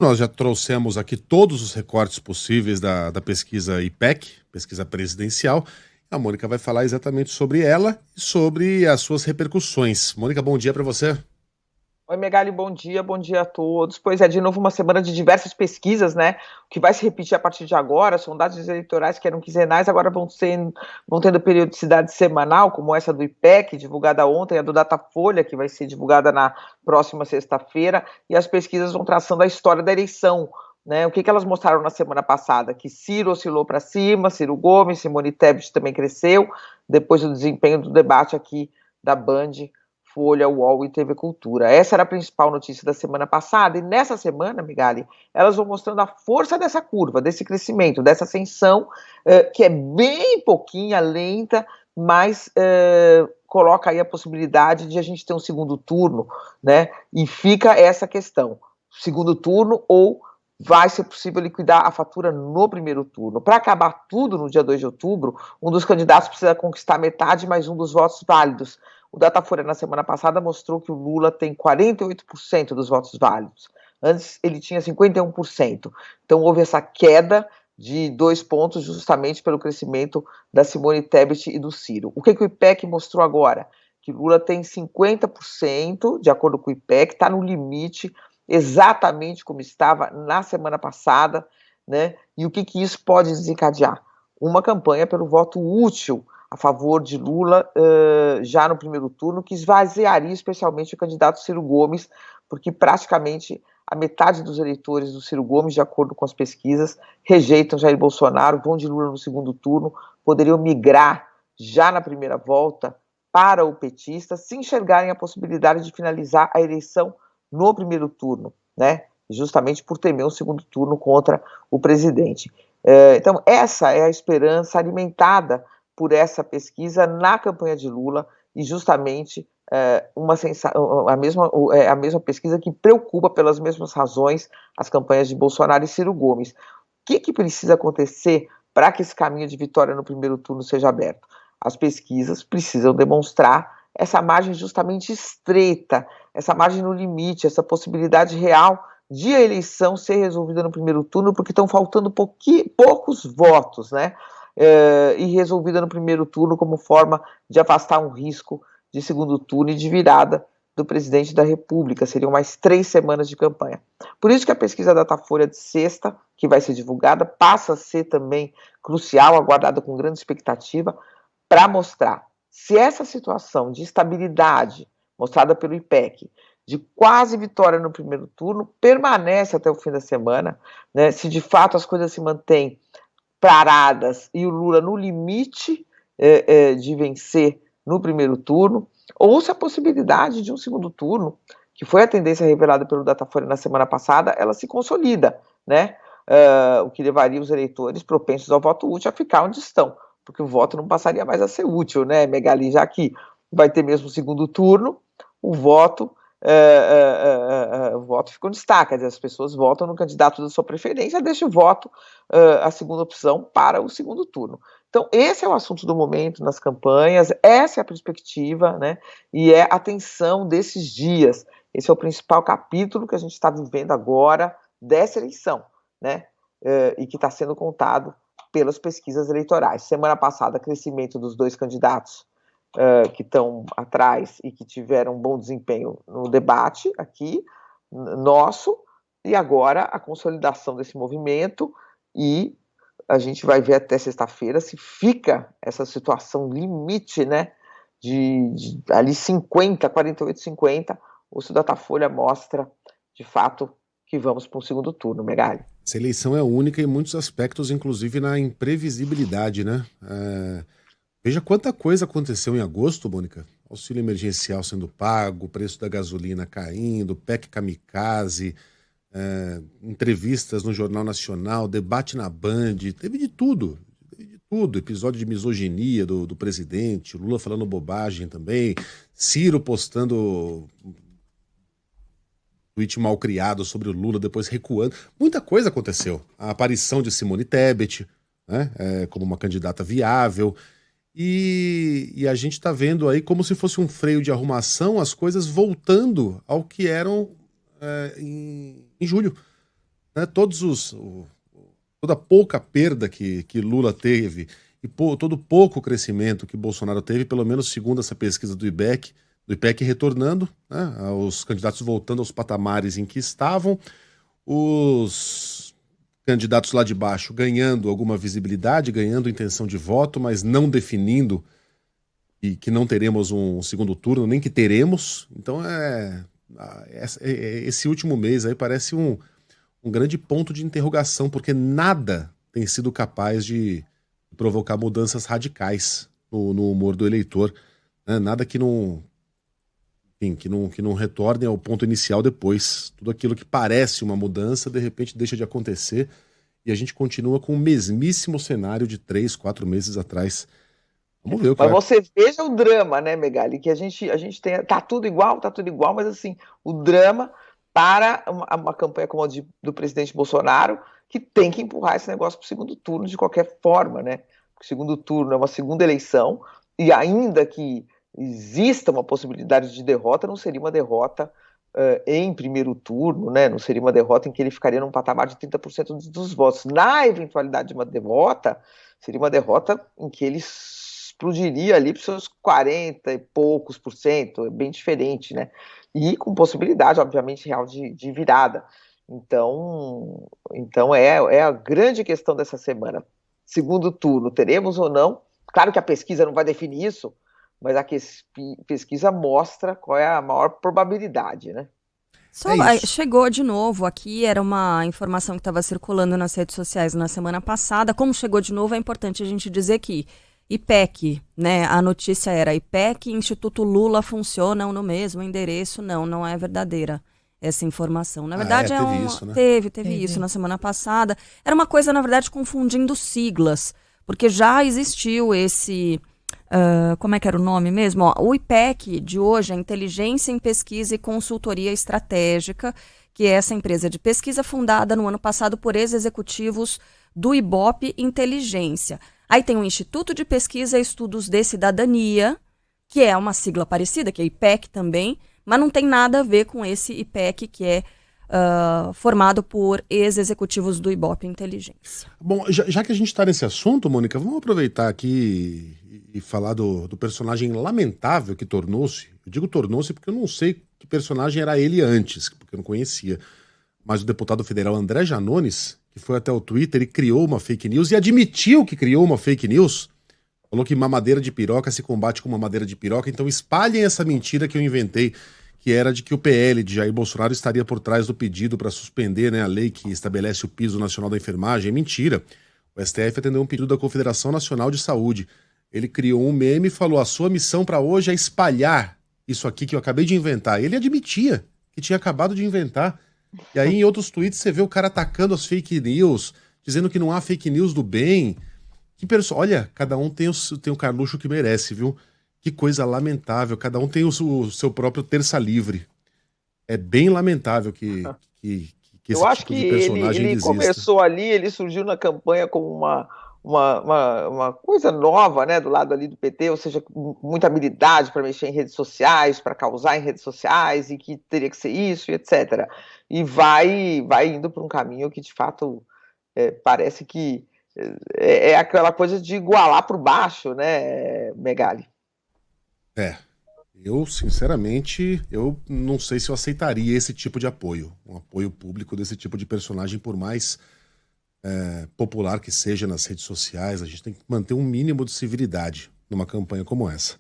Nós já trouxemos aqui todos os recortes possíveis da pesquisa IPEC, pesquisa presidencial. A Mônica vai falar exatamente sobre ela e sobre as suas repercussões. Mônica, bom dia para você. Oi, Megali, bom dia a todos. Pois é, de novo uma semana de diversas pesquisas, né? O que vai se repetir a partir de agora, sondagens eleitorais que eram quinzenais, agora vão tendo periodicidade semanal, como essa do IPEC, divulgada ontem, a do Datafolha, que vai ser divulgada na próxima sexta-feira, e as pesquisas vão traçando a história da eleição, né? O que elas mostraram na semana passada? Que Ciro oscilou para cima, Ciro Gomes, Simone Tebet também cresceu, depois do desempenho do debate aqui da Band, Folha, UOL e TV Cultura. Essa era a principal notícia da semana passada, e nessa semana, Migali, elas vão mostrando a força dessa curva, desse crescimento, dessa ascensão, que é bem pouquinha, lenta, mas coloca aí a possibilidade de a gente ter um segundo turno, né? E fica essa questão, segundo turno ou vai ser possível liquidar a fatura no primeiro turno. Para acabar tudo no dia 2 de outubro, um dos candidatos precisa conquistar metade mais um dos votos válidos. O Datafolha, na semana passada, mostrou que o Lula tem 48% dos votos válidos. Antes, ele tinha 51%. Então, houve essa queda de 2 pontos justamente pelo crescimento da Simone Tebet e do Ciro. O que o IPEC mostrou agora? Que Lula tem 50%, de acordo com o IPEC, está no limite, exatamente como estava na semana passada, né? E o que isso pode desencadear? Uma campanha pelo voto útil a favor de Lula já no primeiro turno, que esvaziaria especialmente o candidato Ciro Gomes, porque praticamente a metade dos eleitores do Ciro Gomes, de acordo com as pesquisas, rejeitam Jair Bolsonaro, vão de Lula no segundo turno, poderiam migrar já na primeira volta para o petista, se enxergarem a possibilidade de finalizar a eleição no primeiro turno, né? Justamente por temer um segundo turno contra o presidente. Então, essa é a esperança alimentada por essa pesquisa na campanha de Lula e justamente a mesma pesquisa que preocupa pelas mesmas razões as campanhas de Bolsonaro e Ciro Gomes. O que precisa acontecer para que esse caminho de vitória no primeiro turno seja aberto? As pesquisas precisam demonstrar essa margem justamente estreita, essa margem no limite, essa possibilidade real de a eleição ser resolvida no primeiro turno, porque estão faltando poucos votos, né? E resolvida no primeiro turno como forma de afastar um risco de segundo turno e de virada do presidente da República. Seriam mais 3 semanas de campanha. Por isso que a pesquisa Datafolha de sexta, que vai ser divulgada, passa a ser também crucial, aguardada com grande expectativa, para mostrar se essa situação de estabilidade mostrada pelo IPEC, de quase vitória no primeiro turno, permanece até o fim da semana, né? Se de fato as coisas se mantêm paradas e o Lula no limite de vencer no primeiro turno, ou se a possibilidade de um segundo turno, que foi a tendência revelada pelo Datafolha na semana passada, ela se consolida, né? O que levaria os eleitores propensos ao voto útil a ficar onde estão, porque o voto não passaria mais a ser útil, né, Megali? Já que vai ter mesmo o segundo turno, o voto o voto fica em destaque, as pessoas votam no candidato da sua preferência, deixa o voto, a segunda opção, para o segundo turno. Então, esse é o assunto do momento nas campanhas, essa é a perspectiva, né? E é a tensão desses dias. Esse é o principal capítulo que a gente está vivendo agora dessa eleição, né? E que está sendo contado pelas pesquisas eleitorais. Semana passada, crescimento dos 2 candidatos que estão atrás e que tiveram um bom desempenho no debate aqui, nosso, e agora a consolidação desse movimento, e a gente vai ver até sexta-feira se fica essa situação limite, né, de ali 48, 50, ou se o Datafolha mostra, de fato, que vamos para um segundo turno, Megali. Essa eleição é única em muitos aspectos, inclusive na imprevisibilidade, né? Veja quanta coisa aconteceu em agosto, Mônica. Auxílio emergencial sendo pago, preço da gasolina caindo, PEC kamikaze, entrevistas no Jornal Nacional, debate na Band, teve de tudo. Episódio de misoginia do presidente, Lula falando bobagem também, Ciro postando tweet mal criado sobre o Lula, depois recuando. Muita coisa aconteceu. A aparição de Simone Tebet, né, como uma candidata viável. E a gente está vendo aí como se fosse um freio de arrumação, as coisas voltando ao que eram em julho. né, toda a pouca perda que Lula teve e todo o pouco crescimento que Bolsonaro teve, pelo menos segundo essa pesquisa do IPEC retornando, né, os candidatos voltando aos patamares em que estavam, os candidatos lá de baixo ganhando alguma visibilidade, ganhando intenção de voto, mas não definindo e que não teremos um segundo turno, nem que teremos. Então esse último mês aí parece um grande ponto de interrogação, porque nada tem sido capaz de provocar mudanças radicais no humor do eleitor, né? Nada que não, enfim, que não retorne ao ponto inicial depois. Tudo aquilo que parece uma mudança, de repente deixa de acontecer e a gente continua com o mesmíssimo cenário de 3, 4 meses atrás. Vamos ver o que Mas vai. você veja o drama, né, Megali? Que a gente tem. Tá tudo igual, mas assim, o drama para uma campanha como a do presidente Bolsonaro, que tem que empurrar esse negócio para o segundo turno de qualquer forma, né? Porque o segundo turno é uma segunda eleição, e ainda que exista uma possibilidade de derrota, não seria uma derrota em primeiro turno, né? Não seria uma derrota em que ele ficaria num patamar de 30% dos votos. Na eventualidade de uma derrota, seria uma derrota em que ele explodiria ali para os seus 40 e poucos por cento, é bem diferente, né? E com possibilidade, obviamente, real de virada. Então é a grande questão dessa semana. Segundo turno, teremos ou não? Claro que a pesquisa não vai definir isso, mas a pesquisa mostra qual é a maior probabilidade, né? É isso. Chegou de novo aqui, era uma informação que estava circulando nas redes sociais na semana passada. Como chegou de novo, é importante a gente dizer que IPEC, né? A notícia era IPEC e Instituto Lula funcionam no mesmo endereço. Não é verdadeira essa informação. Na verdade, Teve isso, né? teve isso na semana passada. Era uma coisa, na verdade, confundindo siglas, porque já existiu esse. Como é que era o nome mesmo? Ó, o IPEC de hoje é Inteligência em Pesquisa e Consultoria Estratégica, que é essa empresa de pesquisa fundada no ano passado por ex-executivos do Ibope Inteligência. Aí tem o Instituto de Pesquisa e Estudos de Cidadania, que é uma sigla parecida, que é IPEC também, mas não tem nada a ver com esse IPEC que é formado por ex-executivos do Ibope Inteligência. Bom, já que a gente está nesse assunto, Mônica, vamos aproveitar aqui e falar do personagem lamentável que tornou-se. Eu digo tornou-se porque eu não sei que personagem era ele antes, porque eu não conhecia. Mas o deputado federal André Janones, que foi até o Twitter e criou uma fake news e admitiu que criou uma fake news, falou que mamadeira de piroca se combate com mamadeira de piroca, então espalhem essa mentira que eu inventei, que era de que o PL de Jair Bolsonaro estaria por trás do pedido para suspender, né, a lei que estabelece o piso nacional da enfermagem. É mentira. O STF atendeu um pedido da Confederação Nacional de Saúde. Ele criou um meme e falou: a sua missão para hoje é espalhar isso aqui que eu acabei de inventar. Ele admitia que tinha acabado de inventar. E aí em outros tweets você vê o cara atacando as fake news, dizendo que não há fake news do bem. Olha, cada um tem o Carluxo que merece, viu? Que coisa lamentável. Cada um tem o seu próprio terça livre. É bem lamentável que esse Eu acho tipo que de personagem ele exista. começou ali, ele surgiu na campanha como uma coisa nova, né, do lado ali do PT, ou seja, com muita habilidade para mexer em redes sociais, para causar em redes sociais, e que teria que ser isso, e etc. E vai indo para um caminho que, de fato, parece que é aquela coisa de igualar por baixo, né, Megali? Eu, sinceramente, eu não sei se eu aceitaria esse tipo de apoio. Um apoio público desse tipo de personagem, por mais popular que seja nas redes sociais. A gente tem que manter um mínimo de civilidade numa campanha como essa.